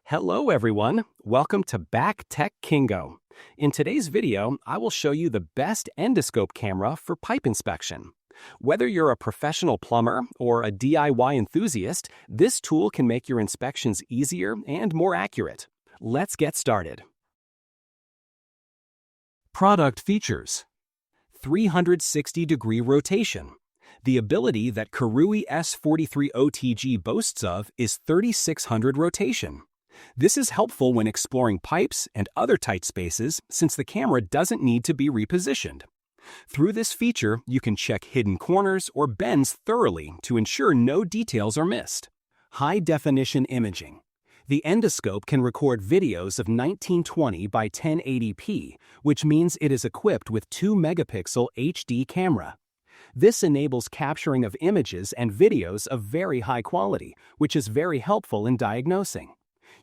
Hello everyone, welcome to Back Tech Kingo. In today's video, I will show you the best endoscope camera for pipe inspection. Whether you're a professional plumber or a DIY enthusiast, this tool can make your inspections easier and more accurate. Let's get started. Product features: 360-degree rotation. The ability that Kirui S43 OTG boasts of is 3600 rotation. This is helpful when exploring pipes and other tight spaces since the camera doesn't need to be repositioned. Through this feature, you can check hidden corners or bends thoroughly to ensure no details are missed. High-definition imaging. The endoscope can record videos of 1920 by 1080p, which means it is equipped with 2-megapixel HD camera. This enables capturing of images and videos of very high quality, which is very helpful in diagnosing.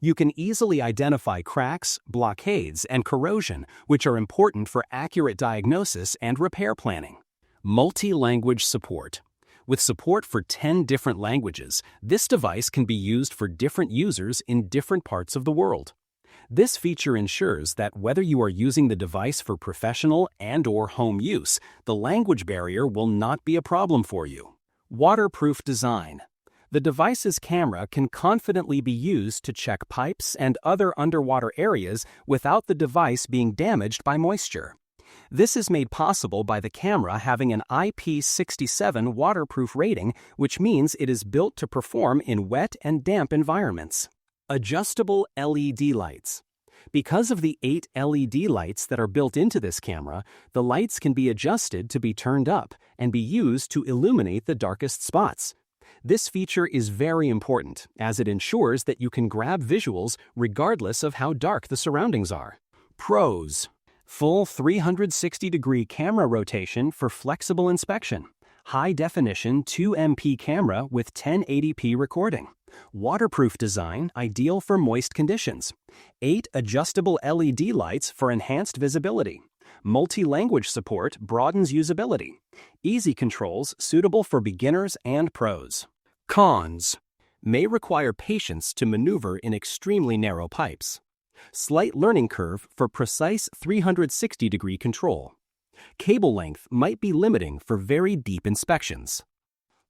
You can easily identify cracks, blockades, and corrosion, which are important for accurate diagnosis and repair planning. Multi-language support. With support for 10 different languages, this device can be used for different users in different parts of the world. This feature ensures that whether you are using the device for professional and/or home use, the language barrier will not be a problem for you. Waterproof design. The device's camera can confidently be used to check pipes and other underwater areas without the device being damaged by moisture. This is made possible by the camera having an IP67 waterproof rating, which means it is built to perform in wet and damp environments. Adjustable LED lights. Because of the 8 LED lights that are built into this camera, the lights can be adjusted to be turned up and be used to illuminate the darkest spots. This feature is very important as it ensures that you can grab visuals regardless of how dark the surroundings are. Pros: full 360-degree camera rotation for flexible inspection. High-definition 2MP camera with 1080p recording. Waterproof design ideal for moist conditions. 8 adjustable LED lights for enhanced visibility. Multi-language support broadens usability. Easy controls suitable for beginners and pros. Cons: may require patience to maneuver in extremely narrow pipes. Slight learning curve for precise 360-degree control. Cable length might be limiting for very deep inspections.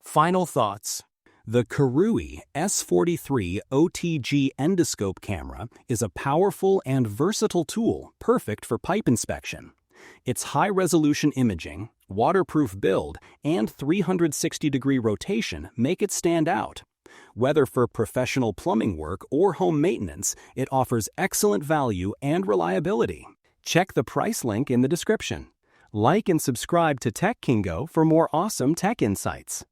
Final thoughts. The Kirui S43 OTG endoscope camera is a powerful and versatile tool perfect for pipe inspection. Its high-resolution imaging, waterproof build, and 360-degree rotation make it stand out. Whether for professional plumbing work or home maintenance, it offers excellent value and reliability. Check the price link in the description. Like and subscribe to Tech Kingo for more awesome tech insights.